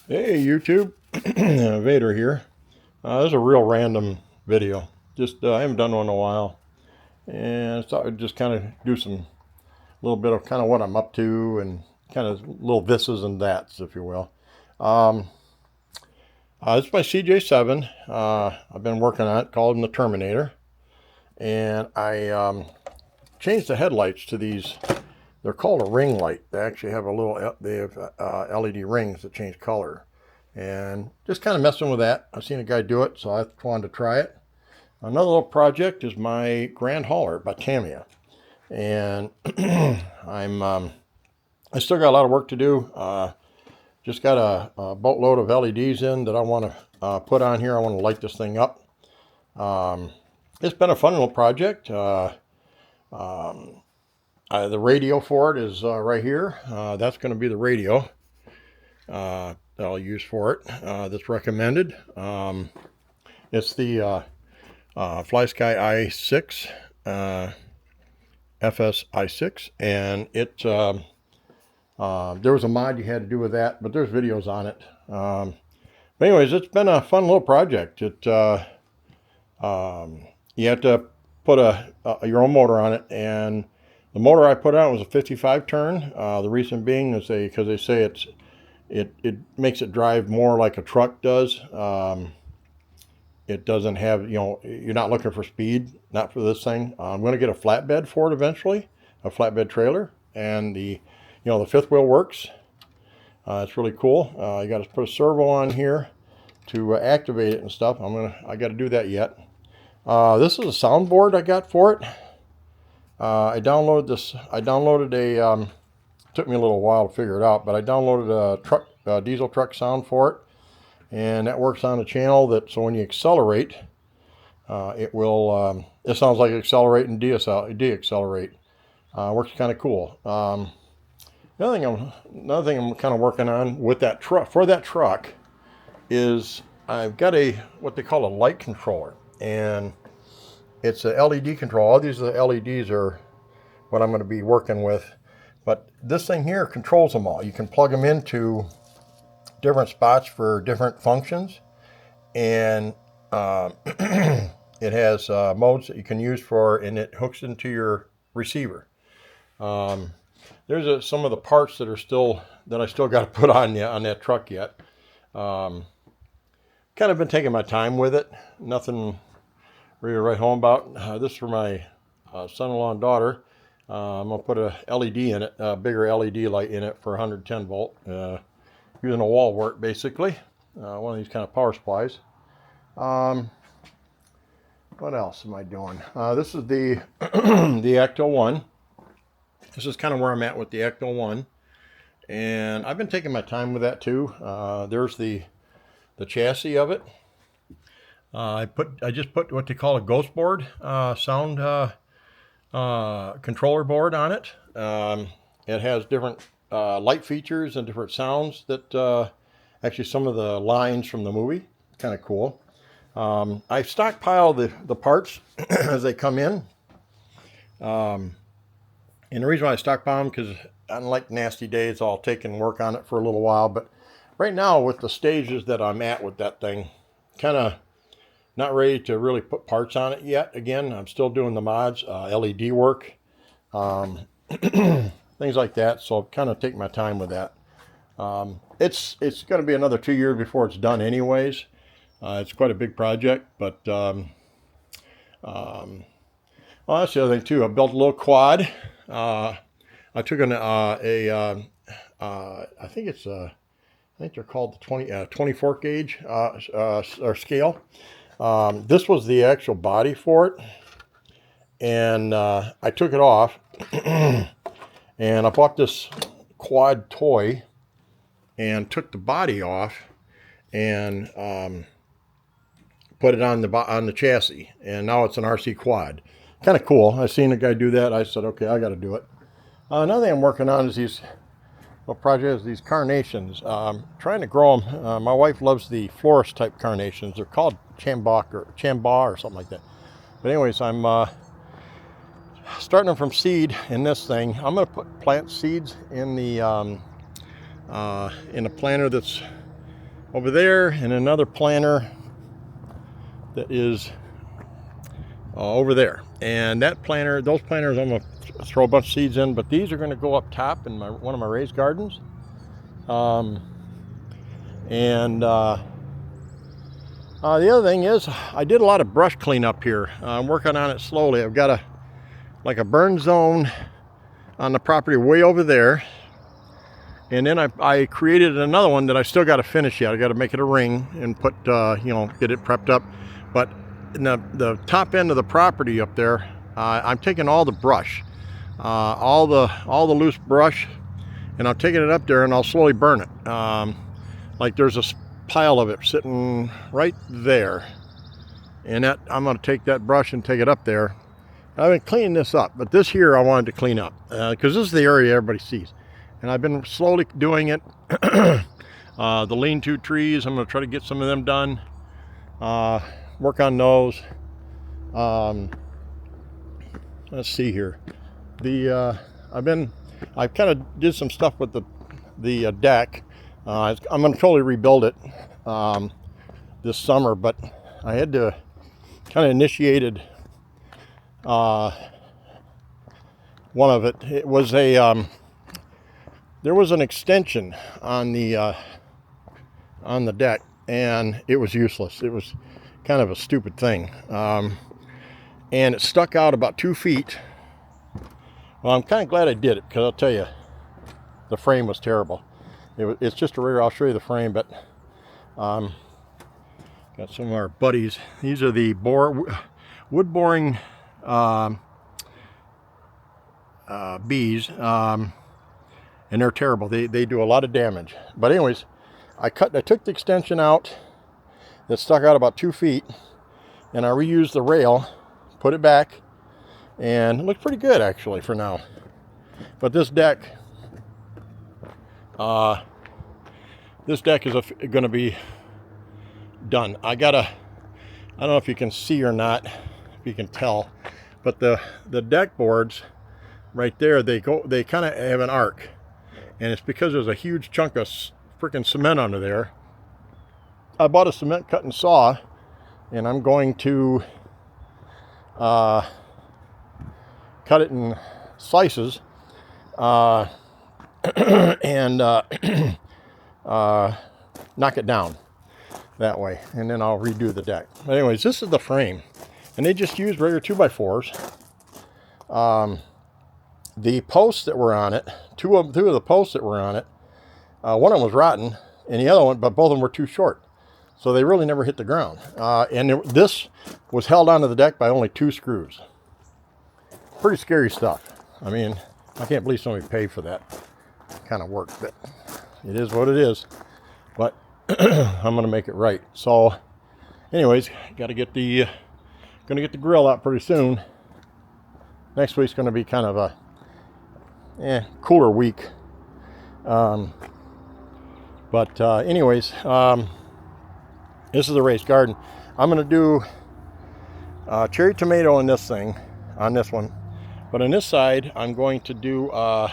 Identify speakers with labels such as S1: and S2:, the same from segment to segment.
S1: Hey YouTube, Vader here. This is a real random video. Just I haven't done one in a while, and I thought I'd just kind of do some little bit of kind of what I'm up to and kind of little thises and thats, if you will. Um, this is my CJ7. I've been working on it, called the Terminator, and I changed the headlights to these. They're called a ring light. They actually have they have LED rings that change color. And just kind of messing with that. I've seen a guy do it, so I wanted to try it. Another little project is my Grand Hauler by Tamiya. And I still got a lot of work to do. Just got a boatload of LEDs in that I want to put on here. I want to light this thing up. It's been a fun little project. The radio for it is right here. That's going to be the radio that I'll use for it. That's recommended. It's the FlySky i6, FS i6, and it there was a mod you had to do with that, but there's videos on it. But anyways, it's been a fun little project. You have to put your own motor on it, and the motor I put on was a 55 turn. The reason being is because they say it makes it drive more like a truck does. It doesn't have, you're not looking for speed, not for this thing. I'm going to get a flatbed for it eventually, a flatbed trailer, and the fifth wheel works. It's really cool. You got to put a servo on here to activate it and stuff. I got to do that yet. This is a soundboard I got for it. I downloaded this. I downloaded a. Took me a little while to figure it out, but I downloaded a diesel truck sound for it, and that works on a channel so when you accelerate, it will. It sounds like accelerate and deaccelerate. Works kind of cool. Another thing I'm kind of working on with that truck is I've got what they call a light controller, and it's a LED control. All these LEDs are what I'm going to be working with. But this thing here controls them all. You can plug them into different spots for different functions. And it has modes that you can use and it hooks into your receiver. There's some of the parts that I still got to put on that truck yet. Kind of been taking my time with it. Nothing really to write home about. This is for my son-in-law and daughter. I'm going to put a LED in it, a bigger LED light in it for 110 volt, using a wall wart basically, one of these kind of power supplies. What else am I doing? This is the the Ecto 1. This is kind of where I'm at with the Ecto 1, and I've been taking my time with that too. There's the chassis of it. I just put what they call a ghost board sound controller board on it. It has different light features and different sounds that actually some of the lines from the movie. Kind of cool. I stockpile the parts as they come in. And the reason why I stockpile them, because unlike Nasty Days, I'll take and work on it for a little while. But right now, with the stages that I'm at with that thing, kind of not ready to really put parts on it yet. Again, I'm still doing the mods, LED work, things like that. So kind of take my time with that. It's going to be another 2 years before it's done anyways. It's quite a big project, but well, that's the other thing too. I built a little quad. I took I think they're called the 24 gauge or scale. This was the actual body for it, and I took it off, and I bought this quad toy and took the body off and put it on the chassis, and now it's an RC quad. Kind of cool. I seen a guy do that. I said, okay, I got to do it. Another thing I'm working on is these carnations. Trying to grow them. My wife loves the florist type carnations. They're called chamba or something like that. But anyways, I'm starting them from seed in this thing. I'm going to plant seeds in the planter that's over there, and another planter that is over there. And that planter, those planters, I'm going to throw a bunch of seeds in, but these are going to go up top in one of my raised gardens. The other thing is, I did a lot of brush cleanup here. I'm working on it slowly. I've got a burn zone on the property way over there. And then I created another one that I still got to finish yet. I got to make it a ring and put, get it prepped up. But in the top end of the property up there, I'm taking all the brush, all the loose brush, and I'm taking it up there and I'll slowly burn it. Like there's a pile of it sitting right there, and that I'm going to take that brush and take it up there. I've been cleaning this up, but this here I wanted to clean up because this is the area everybody sees, and I've been slowly doing it. The lean-to trees, I'm going to try to get some of them done, work on those. Let's see here. I kind of did some stuff with the deck. I'm going to totally rebuild it this summer, but I had to kind of initiated one of it. It was there was an extension on the deck, and it was useless. It was kind of a stupid thing, and it stuck out about 2 feet. Well, I'm kind of glad I did it, because I'll tell you, the frame was terrible. It's just a rear. I'll show you the frame, but got some of our buddies. These are the wood boring bees, and they're terrible. They do a lot of damage. But anyways, I took the extension out that stuck out about 2 feet, and I reused the rail, put it back, and it looks pretty good actually for now. But this deck is going to be done. I don't know if you can see or not, if you can tell, but the deck boards right there, they kind of have an arc, and it's because there's a huge chunk of freaking cement under there. I bought a cement cutting saw, and I'm going to cut it in slices and knock it down that way, and then I'll redo the deck. But anyways, this is the frame, and they just used regular 2x4s. The posts that were on it, two of the posts that were on it, one of them was rotten, and the other one, but both of them were too short, so they really never hit the ground. This was held onto the deck by only 2 screws. Pretty scary stuff. I mean, I can't believe somebody paid for that kind of work, but it is what it is. But I'm gonna make it right. So anyways, gonna get the grill out pretty soon. Next week's gonna be kind of a cooler week. Anyways, this is the raised garden. I'm gonna do cherry tomato in this thing, on this one, but on this side I'm going to do a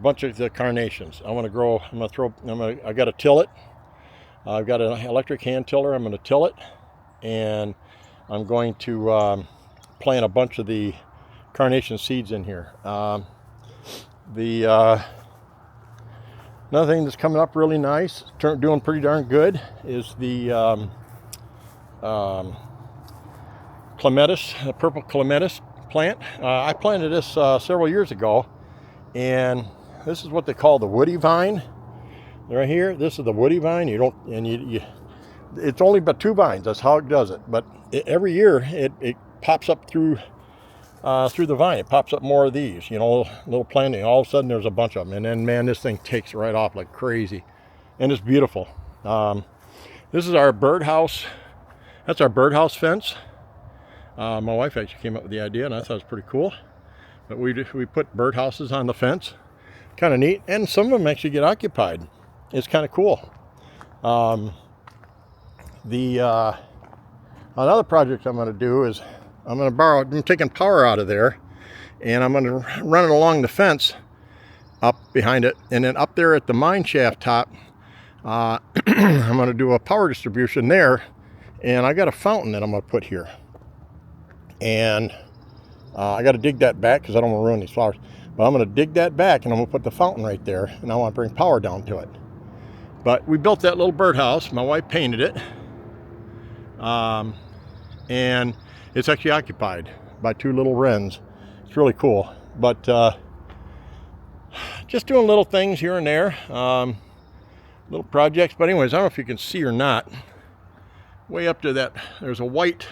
S1: bunch of the carnations. I got to till it. I've got an electric hand tiller. I'm going to till it, and I'm going to plant a bunch of the carnation seeds in here. Another thing that's coming up really nice, doing pretty darn good, is the clematis, the purple clematis plant. I planted this several years ago, and this is what they call the woody vine. Right here, this is the woody vine. It's only but 2 vines. That's how it does it. But every year it pops up through the vine. It pops up more of these, little planting. All of a sudden there's a bunch of them, and then man, this thing takes right off like crazy, and it's beautiful. This is our birdhouse. That's our birdhouse fence. My wife actually came up with the idea, and I thought it was pretty cool. But we put birdhouses on the fence. Kind of neat, and some of them actually get occupied. It's kind of cool. Another project I'm going to do is I'm taking power out of there, and I'm going to run it along the fence up behind it, and then up there at the mine shaft top, I'm going to do a power distribution there, and I got a fountain that I'm going to put here. And I got to dig that back because I don't want to ruin these flowers. But I'm going to dig that back, and I'm going to put the fountain right there, and I want to bring power down to it. But we built that little birdhouse. My wife painted it. And it's actually occupied by 2 little wrens. It's really cool. But just doing little things here and there. Little projects. But anyways, I don't know if you can see or not. Way up to that, there's a white,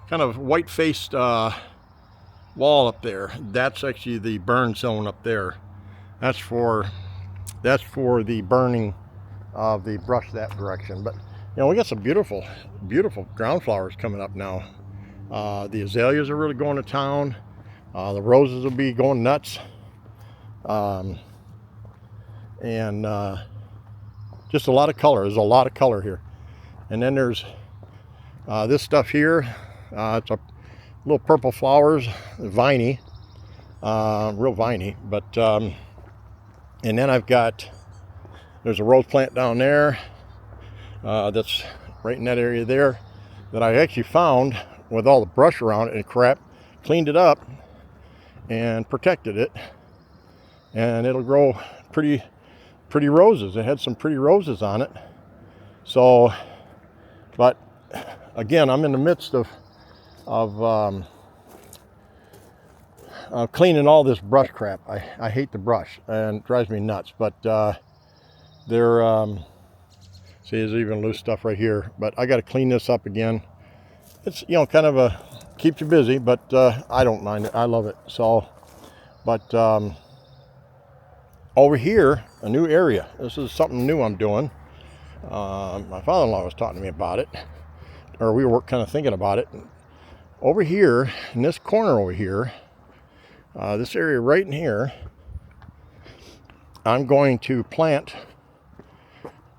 S1: kind of white-faced wall up there. That's actually the burn zone up there. That's for the burning of the brush that direction. But you know, we got some beautiful ground flowers coming up now. The azaleas are really going to town. The roses will be going nuts. And just a lot of color. There's a lot of color here. And then there's this stuff here. It's a little purple flowers, viney, real viney. But and then there's a rose plant down there. That's right in that area there that I actually found with all the brush around it and crap, cleaned it up and protected it, and it'll grow pretty roses. It had some pretty roses on it. So, but again, I'm in the midst of cleaning all this brush crap. I hate the brush and it drives me nuts. But see, there's even loose stuff right here. But I got to clean this up again. It's, you know, kind of keeps you busy, but I don't mind it. I love it. So, but over here, a new area. This is something new I'm doing. My father-in-law was talking to me about it, or we were kind of thinking about it. Over here, in this corner over here, this area right in here, I'm going to plant,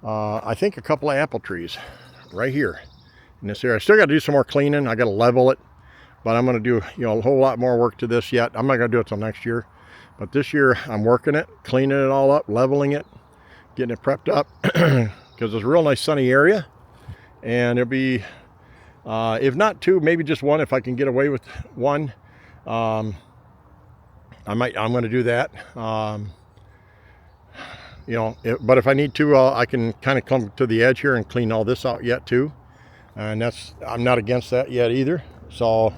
S1: I think, a couple of apple trees right here in this area. I still got to do some more cleaning. I got to level it, but I'm going to do, you know, a whole lot more work to this yet. I'm not going to do it till next year, but this year I'm working it, cleaning it all up, leveling it, getting it prepped up, because it's a real nice sunny area, and it'll be, if not 2, maybe just 1 if I can get away with 1. I'm going to do that. You know, but if I need to, I can kind of come to the edge here and clean all this out yet too. And I'm not against that yet either. So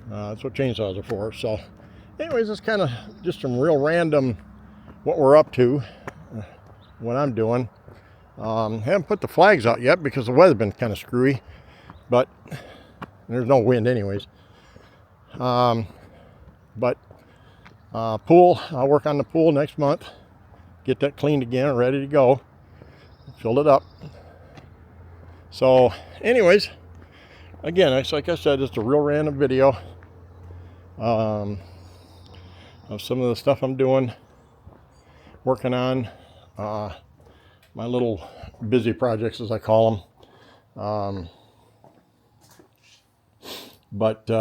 S1: that's what chainsaws are for. So anyways, it's kind of just some real random what we're up to, what I'm doing. Haven't put the flags out yet because the weather's been kind of screwy, but there's no wind anyways. Pool, I'll work on the pool next month. Get that cleaned again and ready to go. Filled it up. So anyways, again, it's like I said, just a real random video of some of the stuff I'm doing, working on, my little busy projects as I call them. But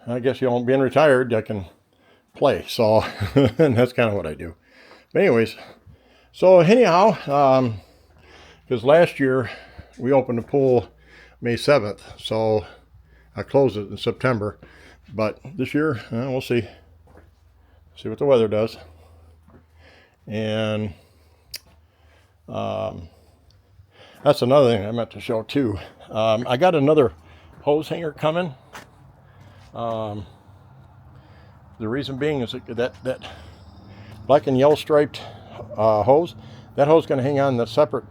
S1: I guess, you know, being retired, I can play. So and that's kind of what I do. But anyways, so anyhow, because last year we opened the pool May 7th, so I closed it in September. But this year, we'll see what the weather does. And that's another thing I meant to show too. I got another hose hanger coming. The reason being is that black and yellow striped hose. That hose is going to hang on the separate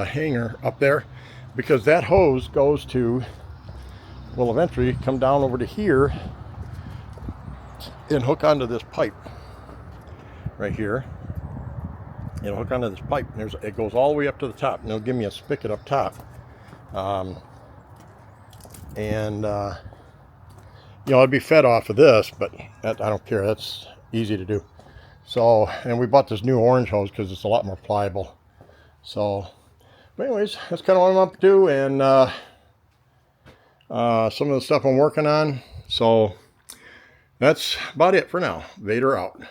S1: hanger up there, because that hose goes to, will eventually come down over to here and hook onto this pipe right here. It'll hook onto this pipe. It goes all the way up to the top, and it'll give me a spigot up top. You know, it'd be fed off of this, but I don't care. That's easy to do. So, and we bought this new orange hose because it's a lot more pliable. So, but anyways, that's kind of what I'm up to, and some of the stuff I'm working on. So, that's about it for now. Vader out.